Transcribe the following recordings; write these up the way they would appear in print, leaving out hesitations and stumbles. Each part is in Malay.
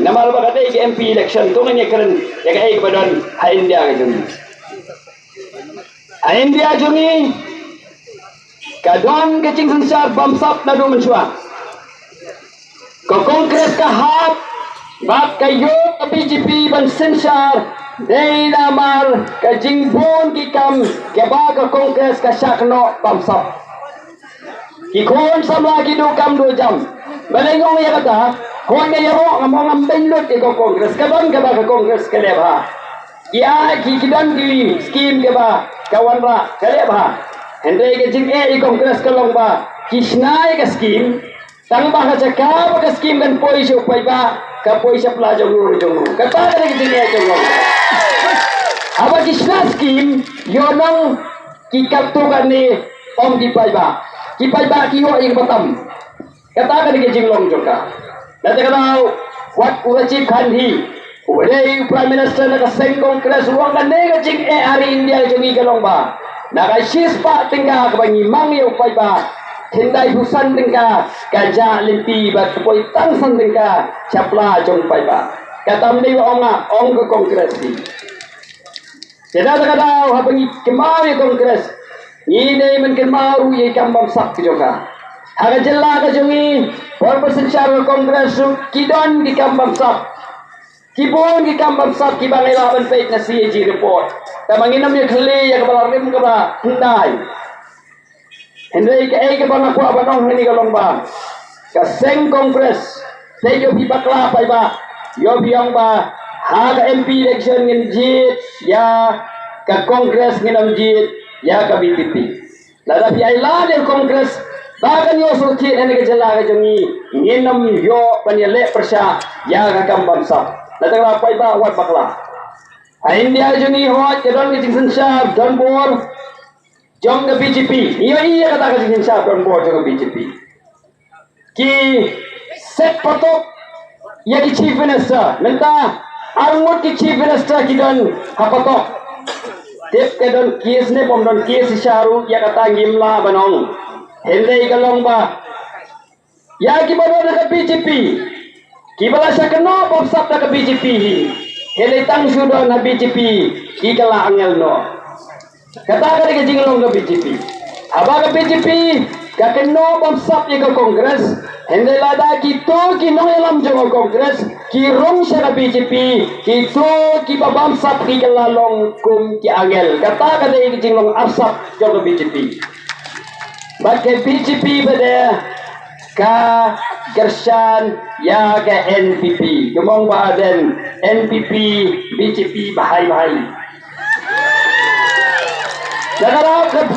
Namal ba kata ke MP election tu ngani keren ya ke kebadan ha India ke jungi. Ha India jungi kadon ke cing sensar bamsap na do mensua. Ko kongres ka hap bat kayo ke BJP ban sensar dei namal ke jingbon ki kam ke ba ke kongres ka sakno bamsap. Ki kon sam lagi do kam 2 jam. Balengong ya kata kung nga yaro nga mga mbinlot ikaw kongres, kaban ka ba ka kongres kaleba? Iya, kikidan di scheme ka ba? Kawan ba? Kaleba? Hindi ka jing kongres ka lang ba? Kisnay ka scheme, tang ba ka tsaka ba ka scheme kan poy siya upay ba? Ka poy siya pala jong luro jong luro. Kata ka na jing jong luro. Aba kisna scheme, yun ang kikatukan ni Om Kipay ba? Kipay ba kiyo yung batam? Kata ka na jing long jong ka. Nanti kalau wat uracip kandi, ulai Prime Minister nak seng kongres uang kan nega cing hari India jungi kalong ba, nak sis pa tinggal kebangi mang yang pai ba, tindai husan tinggal, gajah limpi ba sepoi tangsan tinggal, capla jong pai ba, kata meni ong ke kongres ni. Jadi kalau habangi kemari kongres, ini mungkin maru ye kambam sak juga. Haga jella ka jungi Purpose Syarul Kongres kidon di kambam sap kibon di kambam sap kibang ilaban pait na CAG report tamanginam ya khali ya kabalarim ka ba hindai hendai ka ay ka ba nakuha ba nong hindi ka long ba ka seng Kongres sa iyo bakla pa ba yo biyang ba haga MP election ngin jit ya ka Kongres nginam jit ya ka BTP lada pi ay la Kongres bahkan yo sulti ene ke jela ke jungi nginam yo panile persya ya ka kambam sap datang lapai ba wat bakla ha India jungi hot ke don ke jing sensab don bor jong ke BJP iya kata ke jing sensab don bor jong ke BJP ki set patok ya ki chief minister menta arngut ki chief minister ki don hapatok tip ke don kies ne pom don kies syaru ya kata ngimla banong Hindi kalong ba? Ya kibalo na ka BJP. Kibala siya kano popsap na ka BJP. Hindi tang sudo na BJP. Kikala angel no. Kata ka na ka jinglong ka BJP. Aba ka BJP. Kakano popsap niya ka Kongres. Hindi lada kito kinong ilam dyan ka Kongres. Kirong siya ka BJP. Kito kibabamsap kikalalong kum ki angel. Kata ka na ka jinglong arsap dyan ka BJP. Bagai BJP pada ka Gershan ya ke NPP gemong badan NPP BJP bahai dagarap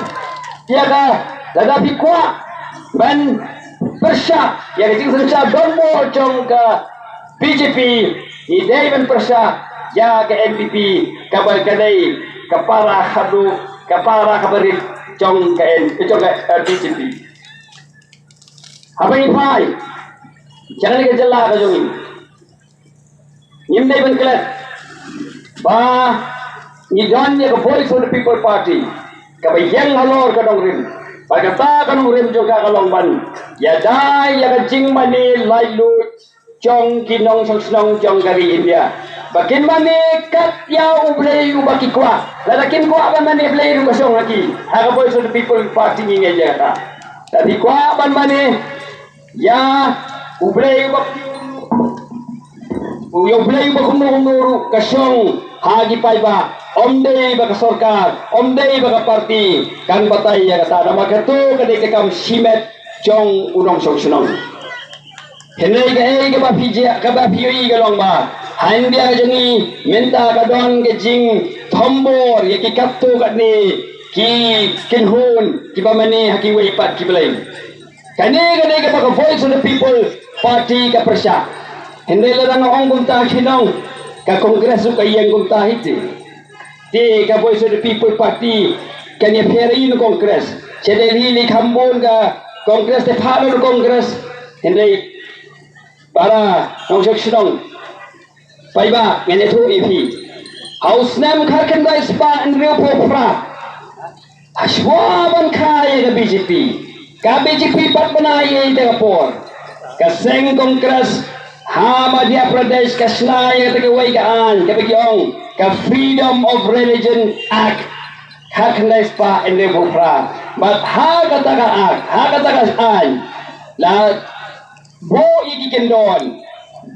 ya ka dadapi kuat ban persya ya ke jing sensya dombo jong ka BJP idai ban persya ya ke NPP kabar kadai kapara khadu kapara kabarit jong BJP. Apa ini pai? Jangan kita jelah ke jongi. Nyimdai ban kelat. Ba ngidonnya ke Voice of the People Party. Kabayang halor ka dong rim. Pagkata ka dong rim juga ka longban. Ya dai ya ka jing mani lailu jong kinong song jong kari India. Bakin mani kat ya ublay ubaki kwa. Ladakin kwa ban mani ublay ubasong lagi. Haka Voice of the People Party ni aja kata. Tapi kwa ban mani ya ublay ubaki ublay ubakumuru kasong hagi paiba. Omdei baka sorkar, omdei baka parti kan batay ya kata. Nama ketu kadai kekam simet jong unong song. Henry ke ba pijia ka ba pioi galong ba handia jongi menta ka don ke jing thombor ye ki kaptu kat ni ki kinhun ki ba mani haki wei pat ki belai kane ka ba Voice of the People Party ka persya Henry la dang ong gunta kinong ka kongres ka yang gunta hiti ti ka Voice of the People Party kan ye feri no kongres chedeli li khambon ka kongres te phalo kongres Henry para nongshok sinong paiba ngene thu EP house nam kharkan da spa and real popra ashwaban khai ga BJP ka BJP pat banai te kapor ka seng kongres Madhya Pradesh ka snai ka way kaan ka bagyong ka Freedom of Religion Act haknais pa in Bukra but hakataka an la bo ikikendon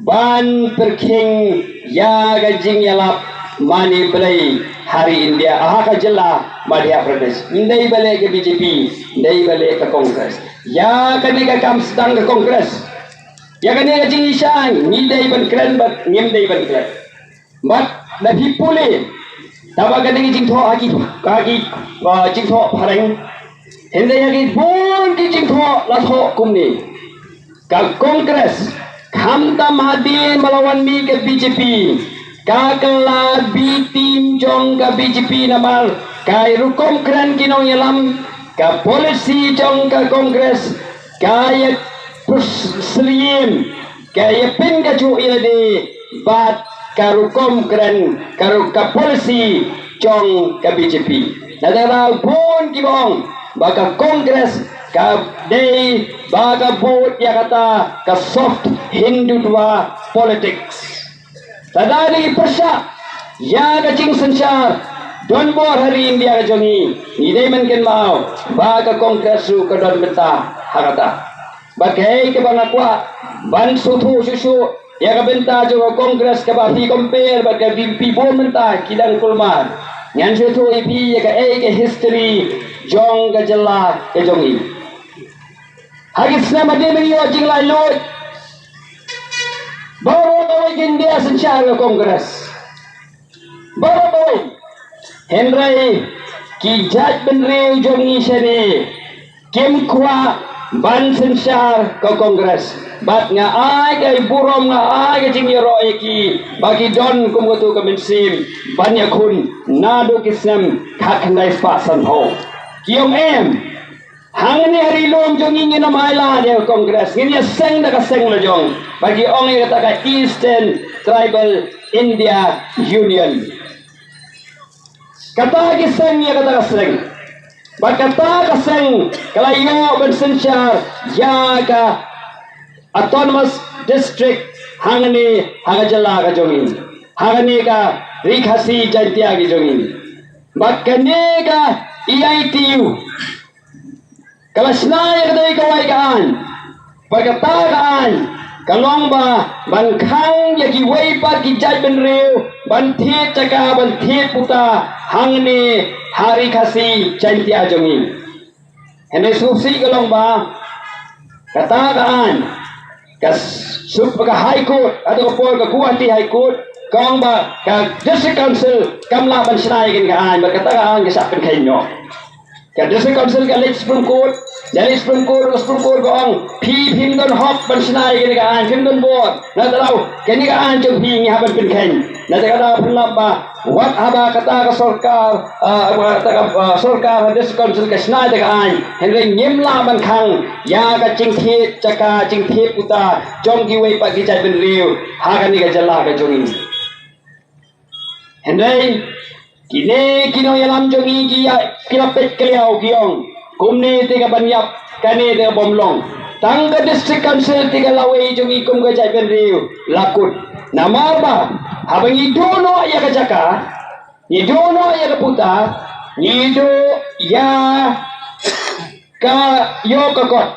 ban perking ya gajing yalap mani belai hari India ka jilla Madhya Pradesh indai balik ke BJP indai balik ke Kongres ya kani ka kam sedang ke Kongres ya kani ka jing isang indai ban keren bat ngimdai ban keren but na hipule taba kani jing tho aki jing tho pareng hindai aki bon ki jing tho la tho kumni ka Kongres khamta mahadin melawan mi ke BJP kakala bi tim jong ka BJP namal kai rukom kran kinong yalam ka polisi jong ka Kongres kaya puslim kaya pin ka ju ilade bat ka rukom kran ka polisi jong ka BJP nadara pun kibong baka Kongres ka day baka vote ya kata ka soft Hindutva politics tadani persya ya kacing sensar don bor hari India jongi idai menken mau baka Kongres su ka don benta hakata bagai ke bangakwa ban sutu susu ya ka benta jo Kongres ka ba pi compare bagai pi bon benta kidang kulmar nyan sutu ipi ya ka ke history jong ka jella ka jongi hagis nama de meriyo jing lai lot bawa India secara Kongres bawa Henry ki jaj benre jongi sene kim kwa ban sensar ke Kongres bat nga ai kai burom nga ai ke jing yoro ki bagi don kumgotu ke mensim banyak kun nado kisnem kakandai pasan ho kiom em hangni hari lom jong ingin na maila dia Kongres ngin ya seng da ka seng la jong bagi ong yang kata ka Eastern Tribal India Union kata ki seng ya kata ka seng bak kata ka seng kalayo bersensar ya ka autonomous district hangni hagajala ka jongin hangni ka rikhasi jantia ki jongin bak kane ka EITU kalau senai kedai kawai kaan, perkataan kalong ba bankang yaki way par ki jai benriu banthit caka banthit puta hangni hari khasi chantia jongi hene subsi kalong ba katakaan kas sup ka high court atau pol ka Guwahati high court kong ba ka district council kamla ban senai kin kaan berkataan ke sak pen kainyo ka district council ka late Supreme Court dari Supreme Court gong phim don hop ban snai ke kaan phim don board na talau ke ni kaan jong phi ngi haban pin khen na ta kada pulamba wat aba kata ka sarkar sarkar district council ka snai ta kaan henre nyemla ban khang ya ka chingthi chaka chingthi puta jong ki wei pa ki chai ben riu ha ka ni ka jalla ka jongi henre kini kino yalam jongi ki kinapet keliau kiong kumni tiga banyap kani tiga bomlong tangga district council tiga lawai jongi kum ka jai ben riu lakut namar ba habang idono ya ka jaka idono ya ka puta ido ya ka yo ka kot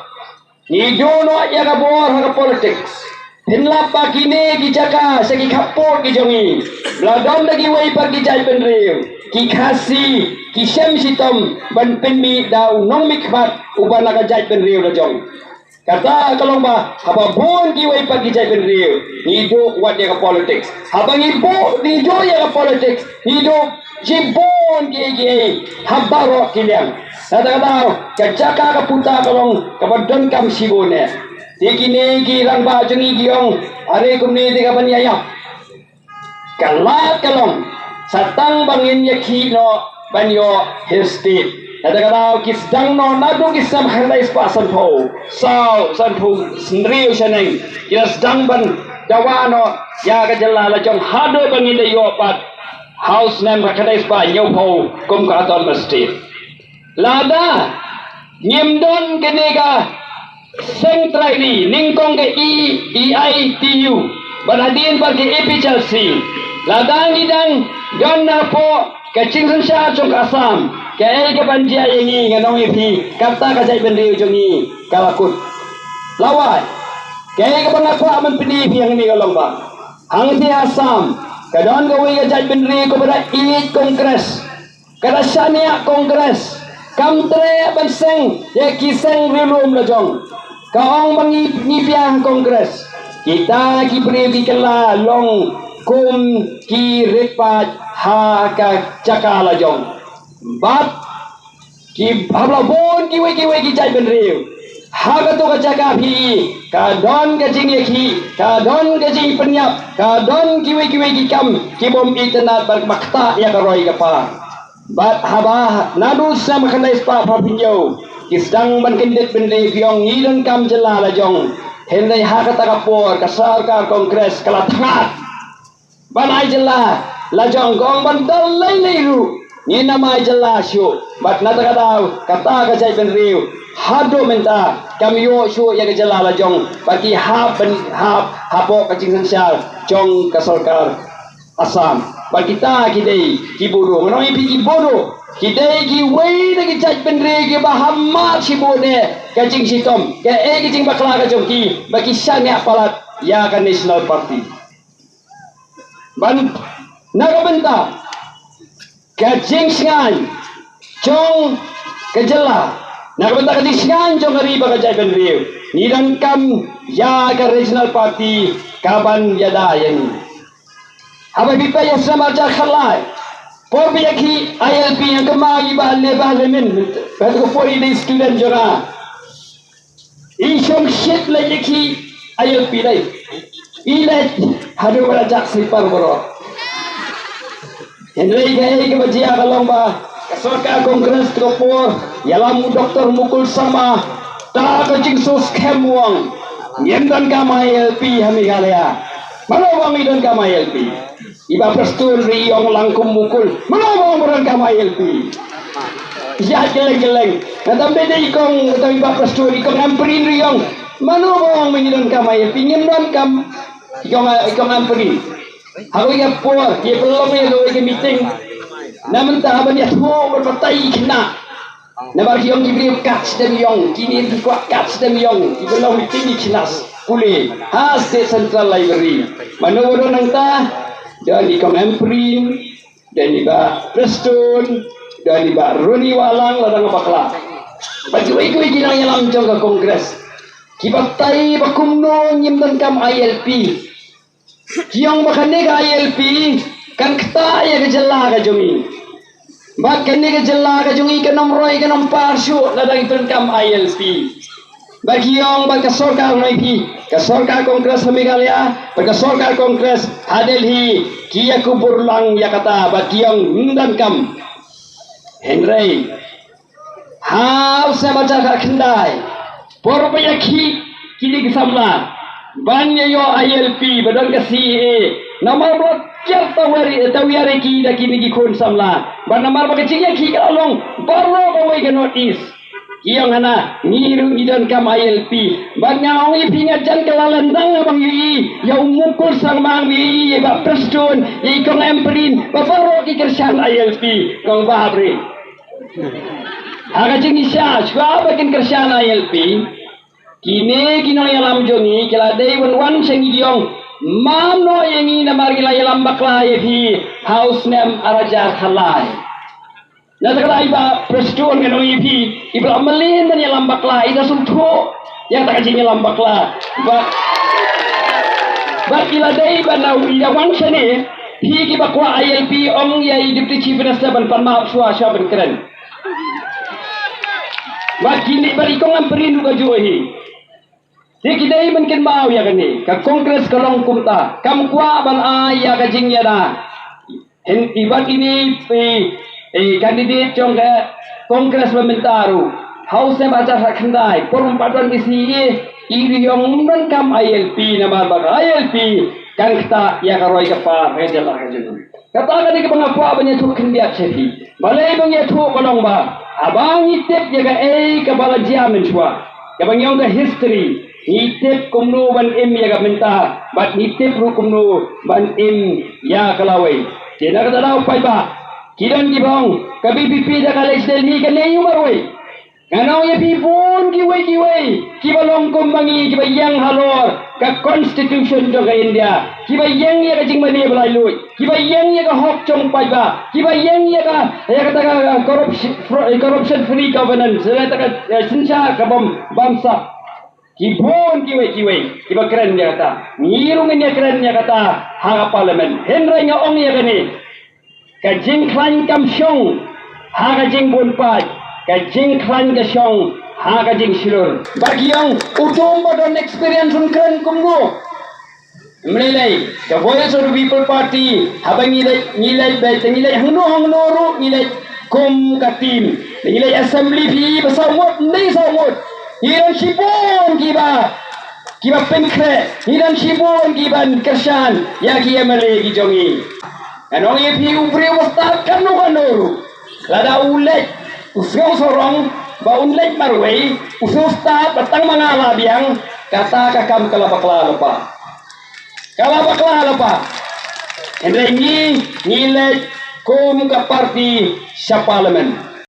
idono ya ka bor ka politics hinlap pa kini ki jaka segi kapot ki jongi bladon lagi wai pa ki jai ben riu ki khasi ki sem sitom ban penmi dau nong mikbat uban la jai ben riu la jong kata kalong ba haba bon ki wai pa ki jai ben riu ni do wat ya ka politics haba ni bo ni do ya ka politics ni do jibon ki habaro kiliang kata ka jaka ka puta kalong ka badon kam sibone tikini ki rang ba jongi giong are kumni tiga banyaya kalat kalong satang bangin ya kino banyo histi kata kis dang no nadu kisam handai pasan po san po sendiri usaneng kis dang ban dawano ya ka jalla la jong hado bangin de yo pat house name ka kadai pa nyo po kum ka aton mesti lada nyimdon kenega Seng Traili, Ningkong ke EITU, Berhadiin bagi EPCLC, Ladang Idang, Don Napo, ke Chingsun Sha Chung Assam, ke ke Banjia Yengi, Nganong EP, Kata Kajai Bendri Ujongi, Kalakut. Lawai, ke Bangako Aman Pedi yang ini kalau Bang. Hangti Assam, ke Don Gawi Kajai Bendri kepada Kongres, kada Shania Kongres, Kamtre Banseng, ya Kiseng Rilum Lajong. Kaong mengipiang Kongres. Kita kibri bikala long kum ki ripat ha ka cakala jong. Bat ki hablabon ki ki jai benriu. Ha ka to ka caka phi ka don ka jing ki ka don ka jing penyap ka don ki kam ki bom internet bar makta ya ka roi ka pa. Bat haba nadu sam khanai spa papinyo. Kisdang ban kendit benri fiong ngidon kam jela la jong. Henry hakata kapor kasar ka Kongres kala thangat. Banai jela lajong gong bandal lai ru. Ni namai jela syu. Bat nata kadau kata ka jai ben riu. Hado menta kamyo syu ya ka jela lajong. Bagi hapo ka jing sal jong ka sarkar Assam. Bagi kita kidei kibodo nganoi pi kibodo. Kidai ki wei na ki jai ben riu ki bahamat si bode. Kajing sitom, ke kajing bakla kajong ki, bagi syanya palat ya kan National Party. Ban nagabenta, kajing singan, jong kejela, nagabenta kajing singan jong kariba kajay benriu. Nidan kam ya kan National Party kaban yada yani. Apa bipa ya sama jakhalai. Por biyaki ILP yang kemagi bahale min, betul por ini student jora. Isyong shit lagi ki ayel pilai. Ilet hadu berajak slipar bro. Henry gaya ke bajia kalong ba. Kesorka Kongres Tropor. Yalam doktor mukul sama. Tak kecing sus kemuang. Yendan kama ILP hami galea. Mana wang idan kama ILP. Iba prestur riyong langkum mukul. Mana wang beran kama ILP. Ya geleng-geleng. Natambe de ikong tawi bapak story ikong amperin riyong. Mano bang mengidan kamay pingin ron kam ikong amperin. Ako ya por, ye belum ya lo ke meeting. Namun tahaban ya tuh berpatai kena. Nabar yong diberi catch dem yong, kini dikuat catch dem yong. Belum meeting di kinas. Pulih. State Central Library. Mano bodo nang ta dan ikong amperin dan iba Preston dan iba Roni Walang ladang bakla. Bagi iku nang yalam jong ke Kongres. Kibatai bakumno nyimdan kam ILP. Kiyong bakane ka ILP kan kta ya gejala ka jongi. Bakane gejala ka jongi ka nomroy ka nom parsu ladang itun kam ILP. Bagi yong bagi sorkar noiki ka sorkar Kongres Meghalaya bagi sorkar Kongres Hadelhi kiya kuburlang yakata bagi yong ndan kam Henry how sa baca ka kendai por bayaki kini kesamla bannya yo ILP badon ka CA nama blokir tawari ki da kini ki kon samla ban namar ba kecing ki kalong baro ba wai ka notice kiyong hana ngiru idon kam ILP bannya ong ipingat jan kalalandang bang yi ya umukul sang mang yi ba preston yi kong emperin ba baro ki kersan ILP kong babri aga jingi sya shwa bakin kersan ILP kini kino yalam jongi kila day wan seng idiong mamno yengi namar kila yalam bakla yepi house name arajar khalai natakala iba preston ngano yepi iba amalin dan yalam bakla ida sumtho yang tak kajing yalam bakla ba kila day banau ida wan sene pi ki bakwa ILP ong yai deputy chief minister ban panma shwa ban keren ba kini bari kong amperin ka johi di kidai mungkin mau ya kani ka Kongres kalong kumta kam kwa ban ya ka jing ya na hen iba kini kandidat jong ka Kongres Pementaru house baca sakandai porum padan isi iri yong ban kam ILP nama ba ILP kan kita ya ka roi ka pa rejal ka jeng kata ka di ka pangapwa banya tu kendiat sepi balai bang ya tu kalong ba abang itip ya ka ka bala jamin shwa Kabang yung ka history. Nitip kumno ban im ya minta, bat nitip ru kumno ban im ya kalawai. Kena kata lau pai ba. Kidan gibong kabipipi da kalai Delhi kan leyu marwai. Nganaw ya pipun kiwai kibalong kumbangi kibayang halor ka constitution jo ka India. Kibayang ya ka jingmani balai lui. Kibayang ya ka hok chong pai ba. Kibayang ya kata ka corruption free governance. Sila taka sinsya ka bamsa. Kibon kiwai kiba keren dia kata ngirungin dia keren dia kata hanga parlimen henry nga ong ya kani ka jing klan kam syong haga jing bun pai ka jing klan ka syong haga jing silur bagi yang utum bodon experience un keren kumgo menilai the voice of the people party habang nilai hangno ru nilai kum katim nilai assembly fi basawot ni sawot Hiran sibon kiba pengkre, hiran sibon kiban kersan, ya kia mele kijongi. Anong ipi upri wastat kanu, lada ulek, usau sorong, ba unlek marway, usau stat batang mga labiang, kata kakam kalabakla lapa. Hendra ini nilai kum ka parti sa parliament.